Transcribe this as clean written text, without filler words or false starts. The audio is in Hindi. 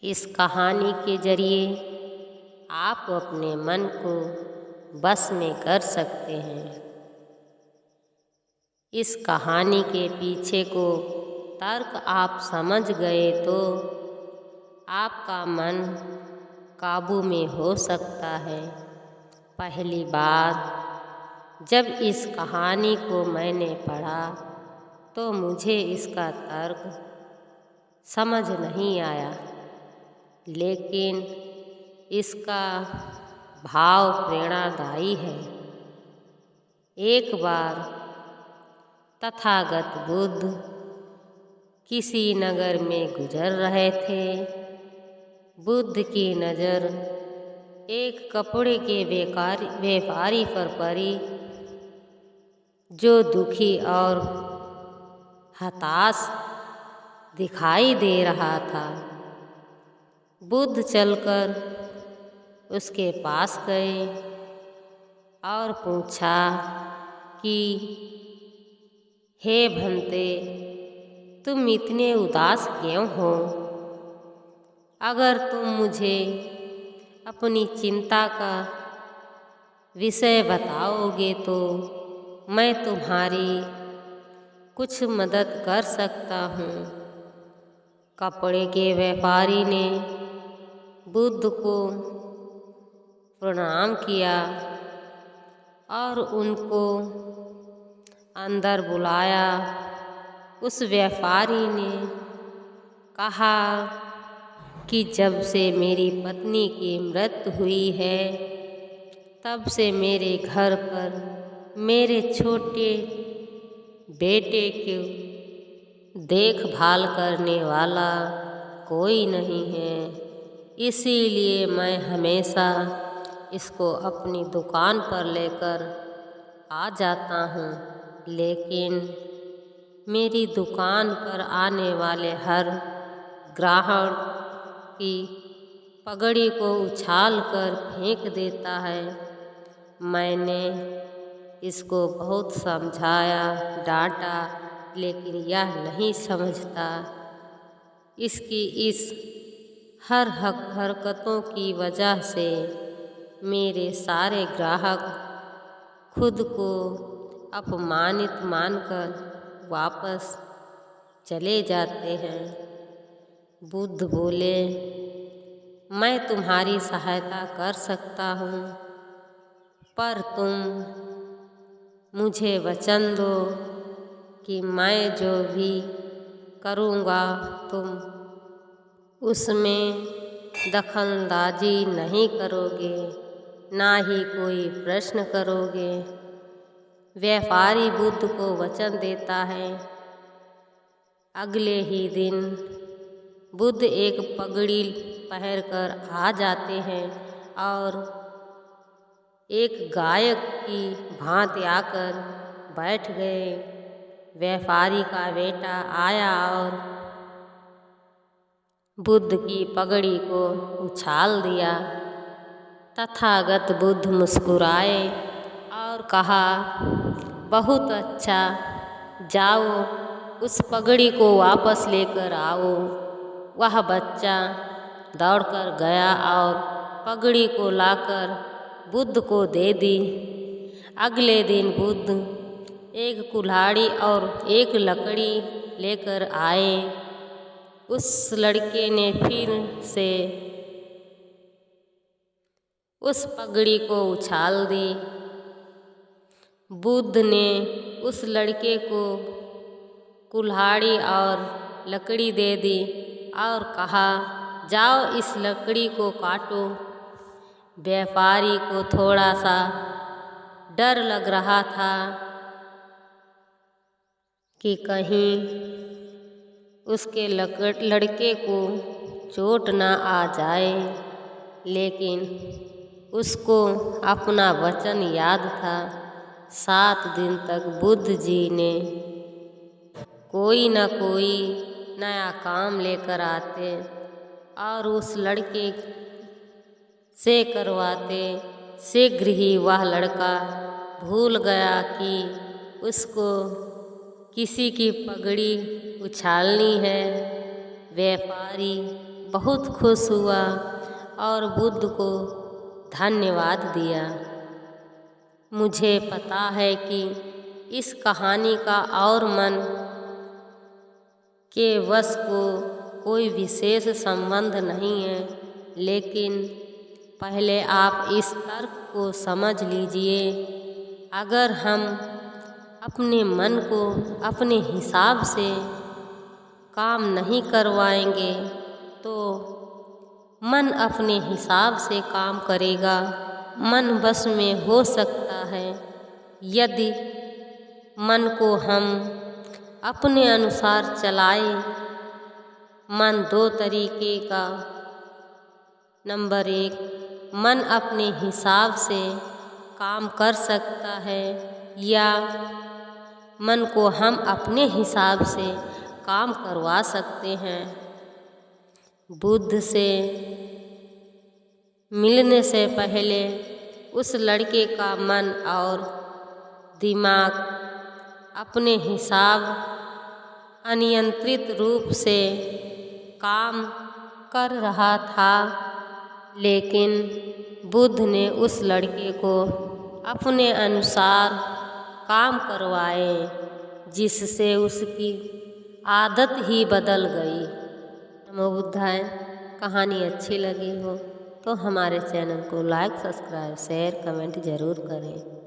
इस कहानी के जरिए आप अपने मन को बस में कर सकते हैं। इस कहानी के पीछे को तर्क आप समझ गए तो आपका मन काबू में हो सकता है। पहली बार जब इस कहानी को मैंने पढ़ा तो मुझे इसका तर्क समझ नहीं आया, लेकिन इसका भाव प्रेरणादायी है। एक बार तथागत बुद्ध किसी नगर में गुजर रहे थे। बुद्ध की नज़र एक कपड़े के व्यापारी पर पड़ी, जो दुखी और हताश दिखाई दे रहा था। बुद्ध चलकर उसके पास गए और पूछा कि हे भंते, तुम इतने उदास क्यों हो? अगर तुम मुझे अपनी चिंता का विषय बताओगे तो मैं तुम्हारी कुछ मदद कर सकता हूँ। कपड़े के व्यापारी ने बुद्ध को प्रणाम किया और उनको अंदर बुलाया। उस व्यापारी ने कहा कि जब से मेरी पत्नी की मृत्यु हुई है, तब से मेरे घर पर मेरे छोटे बेटे की देखभाल करने वाला कोई नहीं है। इसीलिए मैं हमेशा इसको अपनी दुकान पर लेकर आ जाता हूँ, लेकिन मेरी दुकान पर आने वाले हर ग्राहक की पगड़ी को उछाल कर फेंक देता है। मैंने इसको बहुत समझाया, डांटा, लेकिन यह नहीं समझता। इसकी इस हर हरकतों की वजह से मेरे सारे ग्राहक खुद को अपमानित मानकर वापस चले जाते हैं। बुद्ध बोले, मैं तुम्हारी सहायता कर सकता हूँ, पर तुम मुझे वचन दो कि मैं जो भी करूँगा तुम उसमें दखलंदाजी नहीं करोगे, ना ही कोई प्रश्न करोगे। व्यापारी बुद्ध को वचन देता है। अगले ही दिन बुद्ध एक पगड़ी पहनकर आ जाते हैं और एक गायक की भांति आकर बैठ गए। व्यापारी का बेटा आया और बुद्ध की पगड़ी को उछाल दिया। तथागत बुद्ध मुस्कुराए और कहा, बहुत अच्छा, जाओ उस पगड़ी को वापस लेकर आओ। वह बच्चा दौड़कर गया और पगड़ी को लाकर बुद्ध को दे दी। अगले दिन बुद्ध एक कुल्हाड़ी और एक लकड़ी लेकर आए। उस लड़के ने फिर से उस पगड़ी को उछाल दी। बुद्ध ने उस लड़के को कुल्हाड़ी और लकड़ी दे दी और कहा, जाओ इस लकड़ी को काटो। व्यापारी को थोड़ा सा डर लग रहा था कि कहीं उसके लड़के को चोट न आ जाए, लेकिन उसको अपना वचन याद था। 7 दिन तक बुद्ध जी ने कोई न कोई नया काम लेकर आते और उस लड़के से करवाते। शीघ्र ही वह लड़का भूल गया कि उसको किसी की पगड़ी उछालनी है। व्यापारी बहुत खुश हुआ और बुद्ध को धन्यवाद दिया। मुझे पता है कि इस कहानी का और मन के वश को कोई विशेष संबंध नहीं है, लेकिन पहले आप इस तर्क को समझ लीजिए। अगर हम अपने मन को अपने हिसाब से काम नहीं करवाएंगे तो मन अपने हिसाब से काम करेगा। मन बस में हो सकता है यदि मन को हम अपने अनुसार चलाएं। मन दो तरीके का। नंबर 1, मन अपने हिसाब से काम कर सकता है या मन को हम अपने हिसाब से काम करवा सकते हैं। बुद्ध से मिलने से पहले उस लड़के का मन और दिमाग अपने हिसाब अनियंत्रित रूप से काम कर रहा था, लेकिन बुद्ध ने उस लड़के को अपने अनुसार काम करवाए, जिससे उसकी आदत ही बदल गई। नमो बुद्धाय। कहानी अच्छी लगी हो तो हमारे चैनल को लाइक, सब्सक्राइब, शेयर, कमेंट ज़रूर करें।